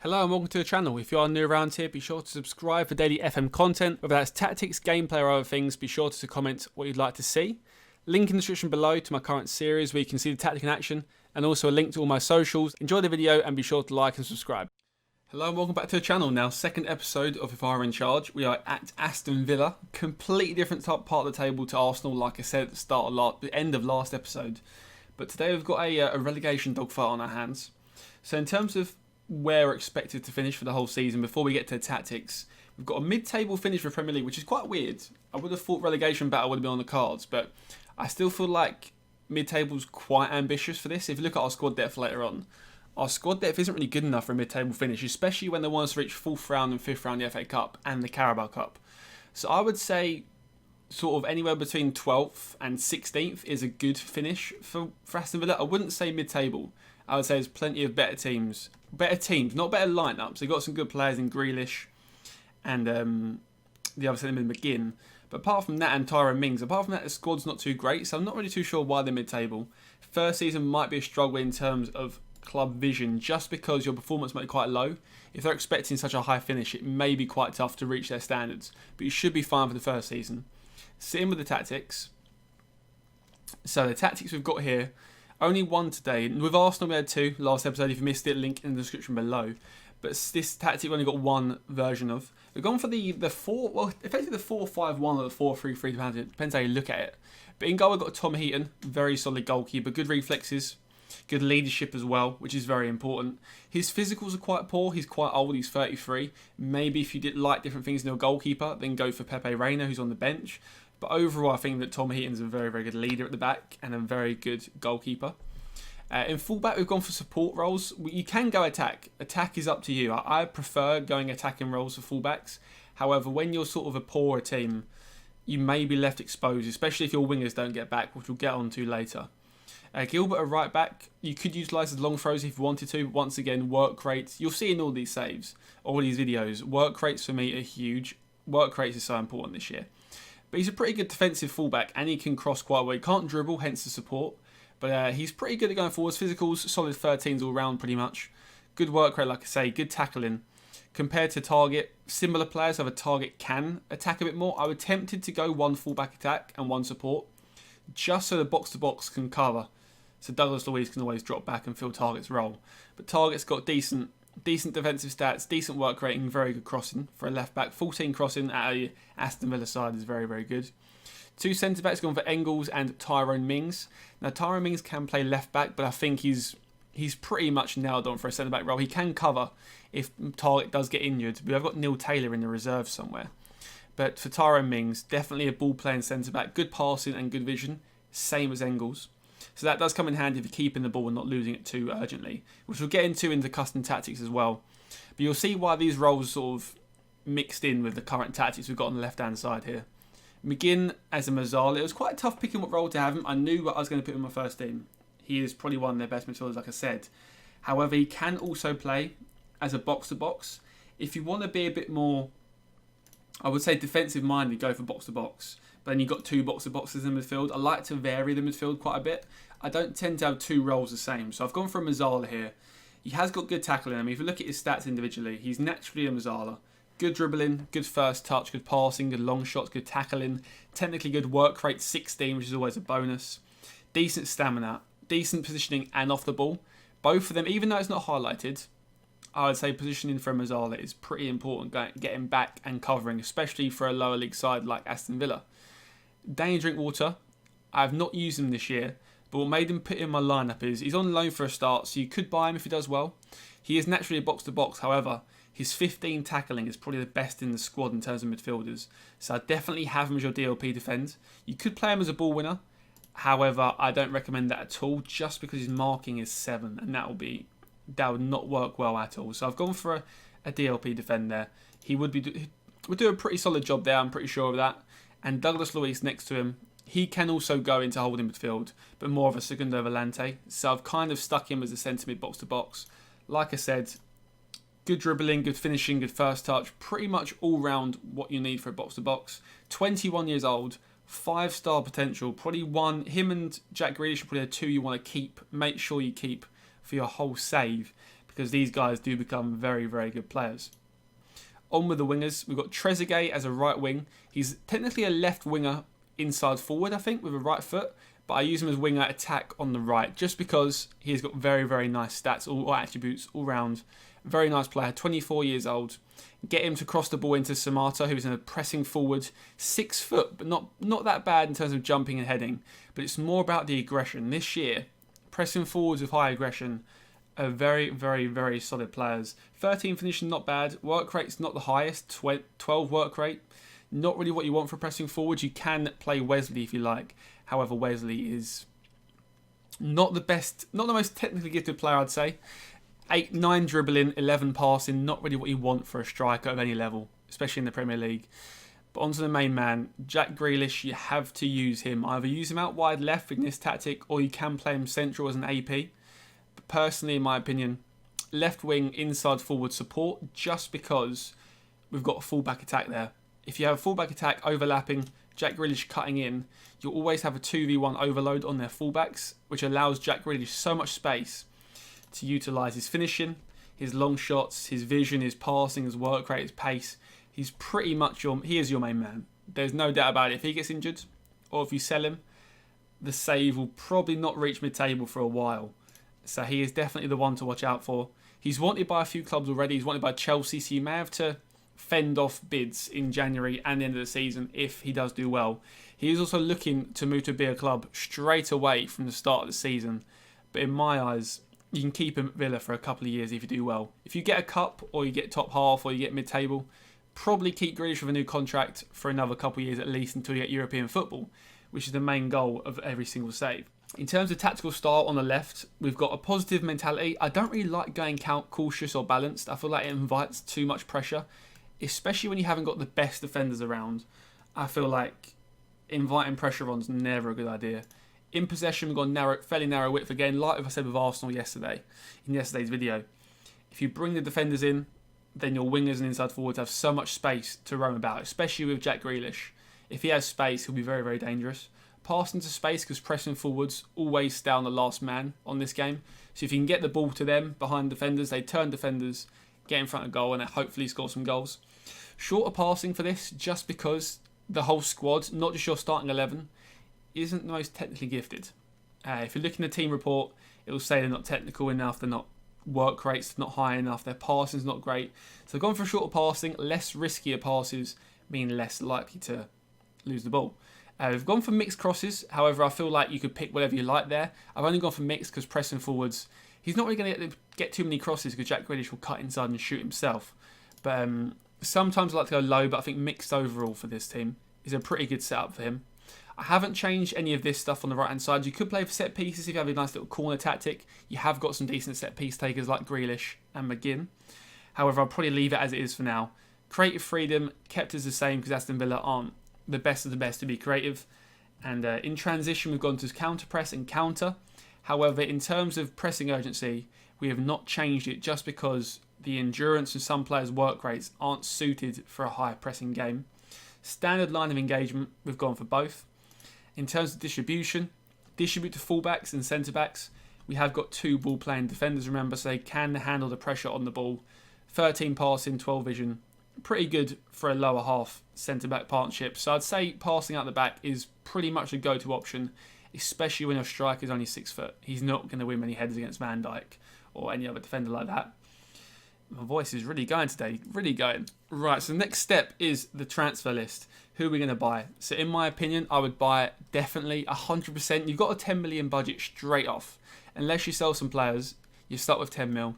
Hello and welcome to the channel. If you are new around here, be sure to subscribe for daily FM content, whether that's tactics, gameplay or other things. Be sure to comment what you'd like to see. Link in the description below to my current series where you can see the tactic in action, and also a link to all my socials. Enjoy the video and be sure to like and subscribe. Hello and welcome back to the channel. Now, second episode of If I Were In Charge. We are at Aston Villa. Completely different part of the table to Arsenal, like I said at the end of last episode. But today we've got a relegation dogfight on our hands. So in terms of where we're expected to finish for the whole season, before we get to the tactics, we've got a mid-table finish for Premier League, which is quite weird. I would have thought relegation battle would have been on the cards, but I still feel like mid-table's quite ambitious for this. If you look at our squad depth later on, our squad depth isn't really good enough for a mid-table finish, especially when they want us to reach 4th round and 5th round of the FA Cup and the Carabao Cup. So I would say sort of anywhere between 12th and 16th is a good finish for Aston Villa. I wouldn't say mid-table. I would say there's plenty of better teams, not better lineups. They've got some good players in Grealish and the other centre mid McGinn. But apart from that, and Tyrone Mings, apart from that, the squad's not too great. So I'm not really too sure why they're mid-table. First season might be a struggle in terms of club vision, just because your performance might be quite low. If they're expecting such a high finish, it may be quite tough to reach their standards. But you should be fine for the first season. Sitting with the tactics. So the tactics we've got here. Only one today. With Arsenal we had two last episode. If you missed it, link in the description below. But this tactic we've only got one version of. We've gone for the 4-5-1 or the 4-3-3, depends how you look at it. But in goal we've got Tom Heaton, very solid goalkeeper, good reflexes, good leadership as well, which is very important. His physicals are quite poor. He's quite old. He's 33. Maybe if you did like different things in your goalkeeper, then go for Pepe Reina, who's on the bench. But overall, I think that Tom Heaton's a very, very good leader at the back and a very good goalkeeper. In fullback, we've gone for support roles. You can go attack. Attack is up to you. I prefer going attacking roles for fullbacks. However, when you're sort of a poorer team, you may be left exposed, especially if your wingers don't get back, which we'll get on to later. Gilbert at right back, you could utilise his long throws if you wanted to. But once again, work rates. You'll see in all these saves, all these videos, work rates for me are huge. Work rates is so important this year. But he's a pretty good defensive fullback and he can cross quite well. He can't dribble, hence the support. But he's pretty good at going forwards. Physicals, solid 13s all round pretty much. Good work rate, like I say, good tackling. Compared to Target, similar players have a Target can attack a bit more. I was tempted to go one fullback attack and one support, just so the box-to-box can cover. So Douglas Luiz can always drop back and fill Target's role. But Target's got decent defensive stats, decent work rating, very good crossing for a left back. 14 crossing at a Aston Villa side is very, very good. Two centre backs gone for Engels and Tyrone Mings. Now Tyrone Mings can play left back, but I think he's pretty much nailed on for a centre back role. He can cover if Target does get injured. But I've got Neil Taylor in the reserve somewhere. But for Tyrone Mings, definitely a ball playing centre back, good passing and good vision, same as Engels. So that does come in handy if you're keeping the ball and not losing it too urgently, which we'll get into in the custom tactics as well. But you'll see why these roles sort of mixed in with the current tactics we've got on the left-hand side here. McGinn as a Mazzala, it was quite tough picking what role to have him. I knew what I was going to put in my first team. He is probably one of their best midfielders, like I said. However, he can also play as a box-to-box. If you want to be a bit more, I would say defensive-minded, go for box-to-box. But then you've got two box-to-boxes in midfield. I like to vary the midfield quite a bit. I don't tend to have two roles the same. So I've gone for a Mazzala here. He has got good tackling. I mean, if you look at his stats individually, he's naturally a Mazzala. Good dribbling, good first touch, good passing, good long shots, good tackling. Technically good work rate, 16, which is always a bonus. Decent stamina, decent positioning and off the ball. Both of them, even though it's not highlighted, I would say positioning for a Mazzala is pretty important, getting back and covering, especially for a lower league side like Aston Villa. Danny Drinkwater, I have not used him this year, but what made him put in my lineup is he's on loan for a start, so you could buy him if he does well. He is naturally a box-to-box, however, his 15 tackling is probably the best in the squad in terms of midfielders. So I definitely have him as your DLP defend. You could play him as a ball winner, however, I don't recommend that at all, just because his marking is 7, and that would not work well at all. So I've gone for a DLP defend there. He would do a pretty solid job there, I'm pretty sure of that. And Douglas Luiz next to him, he can also go into holding midfield, but more of a segundo volante. So I've kind of stuck him as a centre mid box to box. Like I said, good dribbling, good finishing, good first touch, pretty much all round what you need for a box to box. 21 years old, 5-star potential, probably one. Him and Jack Grealish are probably the two you want to keep. Make sure you keep for your whole save, because these guys do become very, very good players. On with the wingers, we've got Trezeguet as a right wing. He's technically a left winger inside forward, I think, with a right foot, but I use him as winger attack on the right just because he's got very, very nice stats, all attributes, all round. Very nice player, 24 years old. Get him to cross the ball into Samata, who's in a pressing forward, 6 foot, but not that bad in terms of jumping and heading. But it's more about the aggression. This year, pressing forwards with high aggression are very, very, very solid players. 13 finishing, not bad. Work rate's not the highest, 12 work rate. Not really what you want for pressing forwards. You can play Wesley if you like. However, Wesley is not the best, not the most technically gifted player, I'd say. 9 dribbling, 11 passing, not really what you want for a striker of any level, especially in the Premier League. But onto the main man, Jack Grealish. You have to use him. Either use him out wide left in this tactic, or you can play him central as an AP. But personally, in my opinion, left wing, inside forward support, just because we've got a fullback attack there. If you have a fullback attack overlapping, Jack Grealish cutting in, you'll always have a 2v1 overload on their fullbacks, which allows Jack Grealish so much space to utilise his finishing, his long shots, his vision, his passing, his work rate, his pace. He's pretty much he is your main man. There's no doubt about it. If he gets injured, or if you sell him, the save will probably not reach mid-table for a while. So he is definitely the one to watch out for. He's wanted by a few clubs already. He's wanted by Chelsea, so you may have to fend off bids in January and the end of the season if he does do well. He is also looking to move to a bigger club straight away from the start of the season. But in my eyes, you can keep him at Villa for a couple of years if you do well. If you get a cup, or you get top half, or you get mid-table, probably keep Grealish with a new contract for another couple of years at least until you get European football, which is the main goal of every single save. In terms of tactical style on the left, we've got a positive mentality. I don't really like going cautious or balanced. I feel like it invites too much pressure, especially when you haven't got the best defenders around. I feel like inviting pressure on is never a good idea. In possession, we've got fairly narrow width again, like I said with Arsenal yesterday, in yesterday's video. If you bring the defenders in, then your wingers and inside forwards have so much space to roam about, especially with Jack Grealish. If he has space, he'll be very, very dangerous. Pass into space, because pressing forwards always stay on the last man on this game. So if you can get the ball to them behind defenders, they turn defenders, get in front of goal, and hopefully score some goals. Shorter passing for this, just because the whole squad, not just your starting 11, isn't the most technically gifted. If you look in the team report, it will say they're not technical enough, they're not work rates not high enough, their passing's not great. So going for shorter passing, less riskier passes mean less likely to lose the ball. We've gone for mixed crosses, however I feel like you could pick whatever you like there. I've only gone for mixed because pressing forwards, he's not really going to get too many crosses because Jack Grealish will cut inside and shoot himself. But sometimes I like to go low, but I think mixed overall for this team is a pretty good setup for him. I haven't changed any of this stuff on the right hand side. You could play for set pieces if you have a nice little corner tactic. You have got some decent set piece takers like Grealish and McGinn. However, I'll probably leave it as it is for now. Creative freedom kept as the same because Aston Villa aren't the best of the best to be creative. And in transition, we've gone to counter press and counter. However, in terms of pressing urgency, we have not changed it just because the endurance and some players' work rates aren't suited for a high pressing game. Standard line of engagement, we've gone for both. In terms of distribution, distribute to fullbacks and centre-backs. We have got 2 ball-playing defenders, remember, so they can handle the pressure on the ball. 13 passing, 12 vision. Pretty good for a lower half centre-back partnership. So I'd say passing out the back is pretty much a go-to option, especially when your striker is only 6 foot. He's not going to win many headers against Van Dijk or any other defender like that. My voice is really going today, really going. Right, so the next step is the transfer list. Who are we going to buy? So in my opinion, I would buy definitely 100%. You've got a 10 million budget straight off. Unless you sell some players, you start with 10 mil.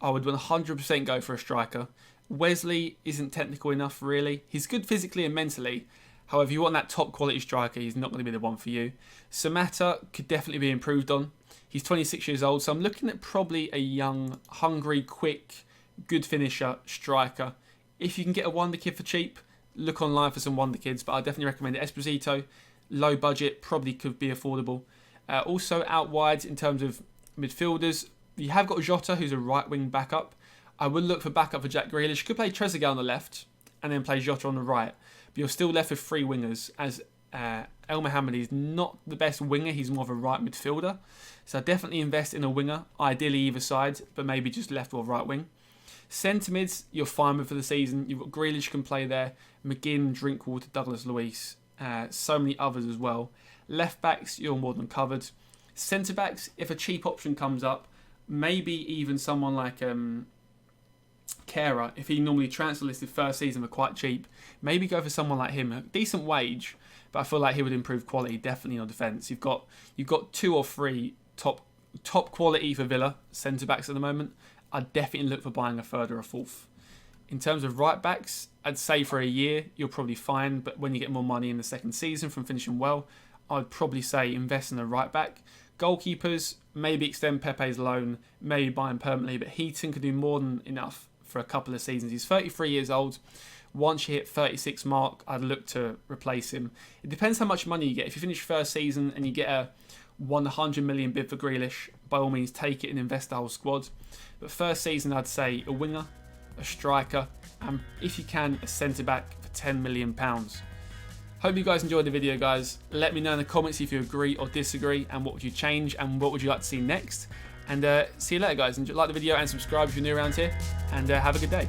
I would 100% go for a striker. Wesley isn't technical enough, really. He's good physically and mentally. However, if you want that top quality striker, he's not going to be the one for you. Samata could definitely be improved on. He's 26 years old, so I'm looking at probably a young, hungry, quick, good finisher, striker. If you can get a wonder kid for cheap, look online for some wonder kids, but I definitely recommend Esposito. Low budget, probably could be affordable. Also out wide in terms of midfielders, you have got Jota, who's a right wing backup. I would look for backup for Jack Grealish. You could play Trezeguet on the left and then play Jota on the right, but you're still left with 3 wingers, as El Mohammadi is not the best winger. He's more of a right midfielder. So definitely invest in a winger, ideally either side, but maybe just left or right wing. Centre mids, you're fine with for the season. You've got Grealish can play there, McGinn, Drinkwater, Douglas Luiz, so many others as well. Left backs, you're more than covered. Centre backs, if a cheap option comes up, maybe even someone like Kehrer, if he normally transfer listed first season for quite cheap, maybe go for someone like him, a decent wage, but I feel like he would improve quality definitely on defence. You've got 2 or 3 top quality for Villa centre backs at the moment. I'd definitely look for buying a third or a fourth. In terms of right backs, I'd say for a year you're probably fine, but when you get more money in the second season from finishing well, I'd probably say invest in a right back. Goalkeepers, maybe extend Pepe's loan, maybe buy him permanently, but Heaton could do more than enough for a couple of seasons. He's 33 years old. Once you hit 36 mark, I'd look to replace him. It depends how much money you get. If you finish first season and you get a 100 million bid for Grealish, by all means take it and invest the whole squad. But first season, I'd say a winger, a striker, and if you can, a centre back for £10 million. Hope you guys enjoyed the video, guys. Let me know in the comments if you agree or disagree, and what would you change and what would you like to see next. And see you later, guys. Like the video and subscribe if you're new around here, and have a good day.